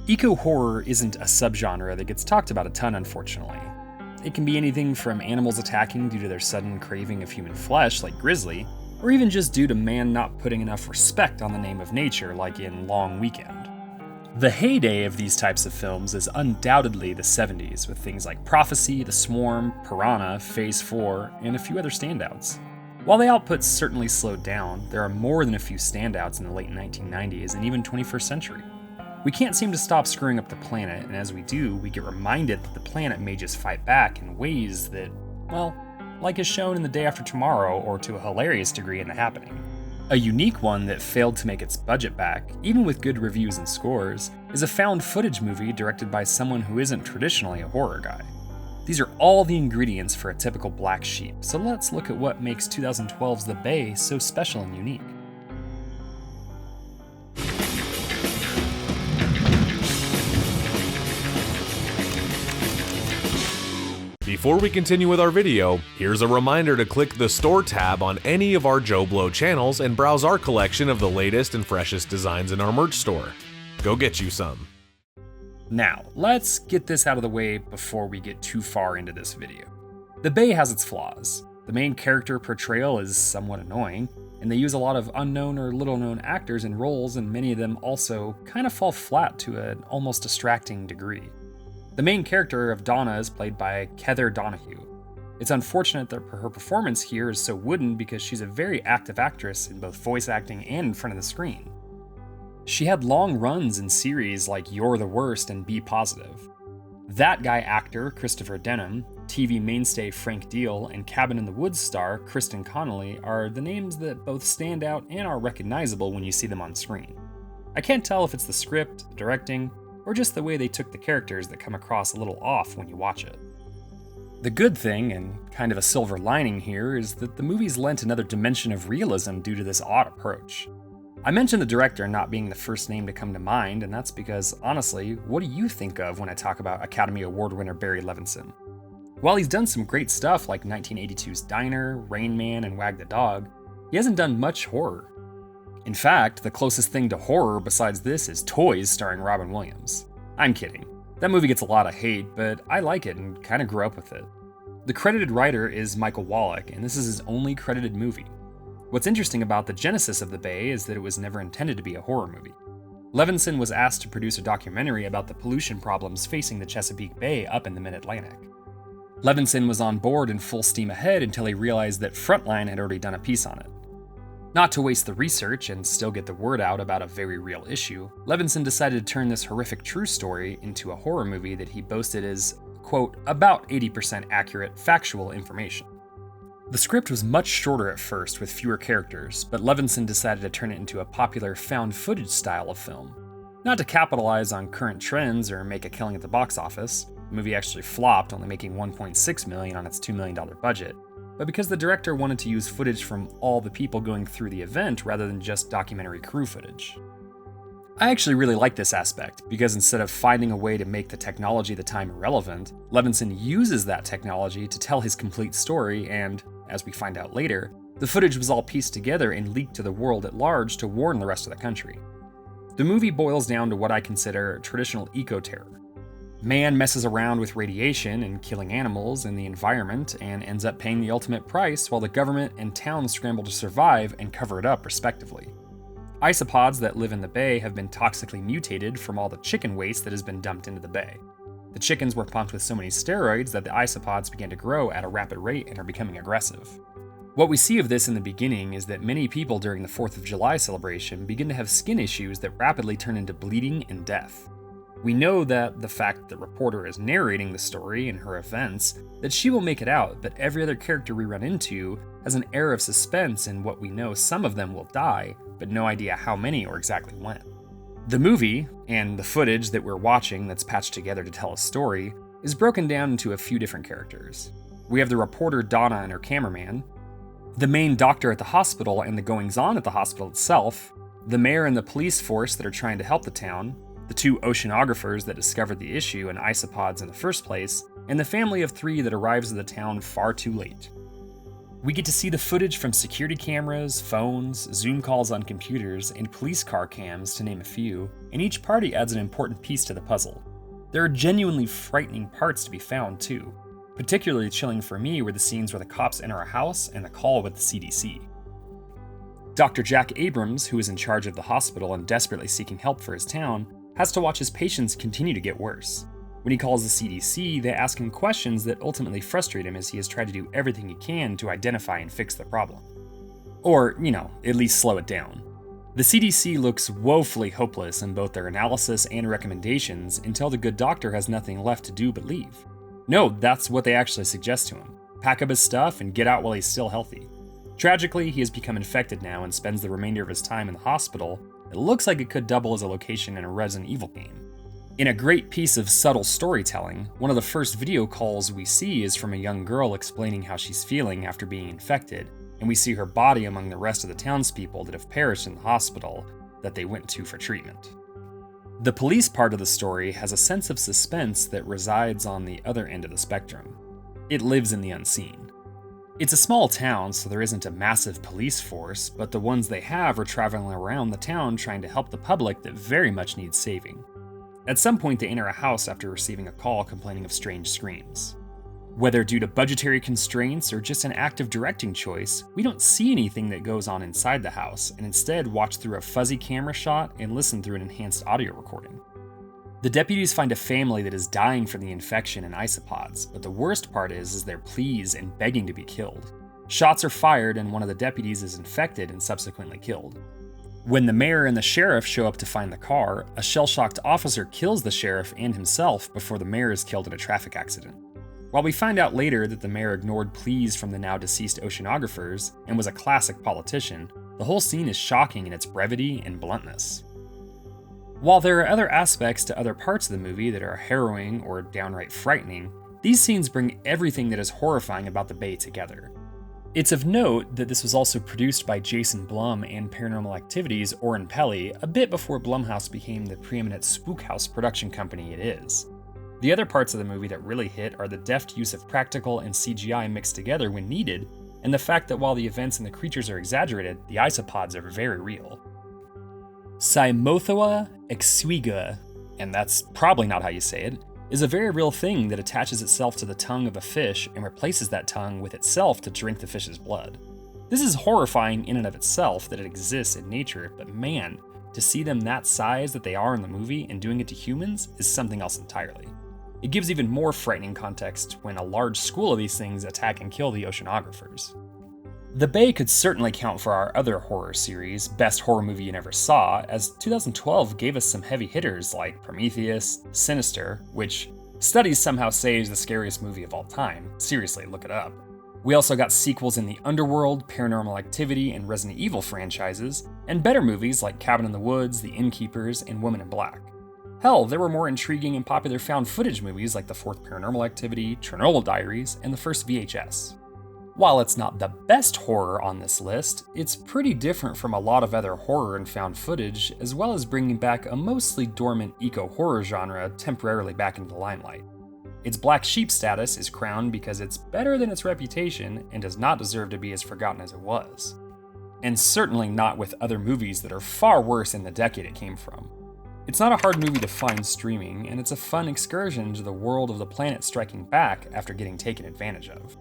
Eco-horror isn't a subgenre that gets talked about a ton, unfortunately. It can be anything from animals attacking due to their sudden craving of human flesh, like Grizzly, or even just due to man not putting enough respect on the name of nature, like in Long Weekend. The heyday of these types of films is undoubtedly the 70s, with things like Prophecy, The Swarm, Piranha, Phase 4, and a few other standouts. While the output certainly slowed down, there are more than a few standouts in the late 1990s and even 21st century. We can't seem to stop screwing up the planet, and as we do, we get reminded that the planet may just fight back in ways that, well, like is shown in The Day After Tomorrow or to a hilarious degree in The Happening. A unique one that failed to make its budget back, even with good reviews and scores, is a found footage movie directed by someone who isn't traditionally a horror guy. These are all the ingredients for a typical black sheep, so let's look at what makes 2012's The Bay so special and unique. Before we continue with our video, here's a reminder to click the Store tab on any of our JoBlo channels and browse our collection of the latest and freshest designs in our merch store. Go get you some. Now, let's get this out of the way before we get too far into this video. The Bay has its flaws. The main character portrayal is somewhat annoying, and they use a lot of unknown or little-known actors in roles, and many of them also kind of fall flat to an almost distracting degree. The main character of Donna is played by Heather Donahue. It's unfortunate that her performance here is so wooden because she's a very active actress in both voice acting and in front of the screen. She had long runs in series like You're the Worst and Be Positive. That Guy actor Christopher Denham, TV mainstay Frank Deal, and Cabin in the Woods star Kristen Connolly are the names that both stand out and are recognizable when you see them on screen. I can't tell if it's the script, the directing, or just the way they took the characters that come across a little off when you watch it. The good thing, and kind of a silver lining here, is that the movie's lent another dimension of realism due to this odd approach. I mentioned the director not being the first name to come to mind, and that's because, honestly, what do you think of when I talk about Academy Award winner Barry Levinson? While he's done some great stuff like 1982's Diner, Rain Man, and Wag the Dog, he hasn't done much horror. In fact, the closest thing to horror besides this is Toys starring Robin Williams. I'm kidding. That movie gets a lot of hate, but I like it and kind of grew up with it. The credited writer is Michael Wallach, and this is his only credited movie. What's interesting about the genesis of The Bay is that it was never intended to be a horror movie. Levinson was asked to produce a documentary about the pollution problems facing the Chesapeake Bay up in the mid-Atlantic. Levinson was on board in full steam ahead until he realized that Frontline had already done a piece on it. Not to waste the research and still get the word out about a very real issue, Levinson decided to turn this horrific true story into a horror movie that he boasted is, quote, about 80% accurate, factual information. The script was much shorter at first with fewer characters, but Levinson decided to turn it into a popular found footage style of film. Not to capitalize on current trends or make a killing at the box office, the movie actually flopped, only making $1.6 million on its $2 million budget, but because the director wanted to use footage from all the people going through the event rather than just documentary crew footage. I actually really like this aspect, because instead of finding a way to make the technology of the time irrelevant, Levinson uses that technology to tell his complete story and, as we find out later, the footage was all pieced together and leaked to the world at large to warn the rest of the country. The movie boils down to what I consider traditional eco-terror. Man messes around with radiation and killing animals and the environment and ends up paying the ultimate price while the government and towns scramble to survive and cover it up respectively. Isopods that live in the bay have been toxically mutated from all the chicken waste that has been dumped into the bay. The chickens were pumped with so many steroids that the isopods began to grow at a rapid rate and are becoming aggressive. What we see of this in the beginning is that many people during the 4th of July celebration begin to have skin issues that rapidly turn into bleeding and death. We know that the fact that the reporter is narrating the story and her events, that she will make it out, but every other character we run into has an air of suspense in what we know some of them will die, but no idea how many or exactly when. The movie, and the footage that we're watching that's patched together to tell a story, is broken down into a few different characters. We have the reporter Donna and her cameraman, the main doctor at the hospital and the goings-on at the hospital itself, the mayor and the police force that are trying to help the town, the 2 oceanographers that discovered the issue and isopods in the first place, and the family of 3 that arrives at the town far too late. We get to see the footage from security cameras, phones, Zoom calls on computers, and police car cams, to name a few, and each party adds an important piece to the puzzle. There are genuinely frightening parts to be found, too. Particularly chilling for me were the scenes where the cops enter a house and the call with the CDC. Dr. Jack Abrams, who is in charge of the hospital and desperately seeking help for his town, has to watch his patients continue to get worse. When he calls the CDC, they ask him questions that ultimately frustrate him as he has tried to do everything he can to identify and fix the problem. Or, at least slow it down. The CDC looks woefully hopeless in both their analysis and recommendations until the good doctor has nothing left to do but leave. No, that's what they actually suggest to him. Pack up his stuff and get out while he's still healthy. Tragically, he has become infected now and spends the remainder of his time in the hospital. It looks like it could double as a location in a Resident Evil game. In a great piece of subtle storytelling, one of the first video calls we see is from a young girl explaining how she's feeling after being infected, and we see her body among the rest of the townspeople that have perished in the hospital that they went to for treatment. The police part of the story has a sense of suspense that resides on the other end of the spectrum. It lives in the unseen. It's a small town, so there isn't a massive police force, but the ones they have are traveling around the town trying to help the public that very much needs saving. At some point, they enter a house after receiving a call complaining of strange screams. Whether due to budgetary constraints or just an active directing choice, we don't see anything that goes on inside the house, and instead watch through a fuzzy camera shot and listen through an enhanced audio recording. The deputies find a family that is dying from the infection and isopods, but the worst part is their pleas and begging to be killed. Shots are fired and one of the deputies is infected and subsequently killed. When the mayor and the sheriff show up to find the car, a shell-shocked officer kills the sheriff and himself before the mayor is killed in a traffic accident. While we find out later that the mayor ignored pleas from the now deceased oceanographers and was a classic politician, the whole scene is shocking in its brevity and bluntness. While there are other aspects to other parts of the movie that are harrowing or downright frightening, these scenes bring everything that is horrifying about the Bay together. It's of note that this was also produced by Jason Blum and Paranormal Activity's Oren Peli a bit before Blumhouse became the preeminent spookhouse production company it is. The other parts of the movie that really hit are the deft use of practical and CGI mixed together when needed, and the fact that while the events and the creatures are exaggerated, the isopods are very real. Cymothoa exigua, and that's probably not how you say it, is a very real thing that attaches itself to the tongue of a fish and replaces that tongue with itself to drink the fish's blood. This is horrifying in and of itself that it exists in nature, but man, to see them that size that they are in the movie and doing it to humans is something else entirely. It gives even more frightening context when a large school of these things attack and kill the oceanographers. The Bay could certainly count for our other horror series, Best Horror Movie You Never Saw, as 2012 gave us some heavy hitters like Prometheus, Sinister, which studies somehow say is the scariest movie of all time. Seriously, look it up. We also got sequels in the Underworld, Paranormal Activity, and Resident Evil franchises, and better movies like Cabin in the Woods, The Innkeepers, and Woman in Black. Hell, there were more intriguing and popular found footage movies like the fourth Paranormal Activity, Chernobyl Diaries, and the first VHS. While it's not the best horror on this list, it's pretty different from a lot of other horror and found footage, as well as bringing back a mostly dormant eco-horror genre temporarily back into the limelight. Its black sheep status is crowned because it's better than its reputation and does not deserve to be as forgotten as it was. And certainly not with other movies that are far worse in the decade it came from. It's not a hard movie to find streaming, and it's a fun excursion to the world of the planet striking back after getting taken advantage of.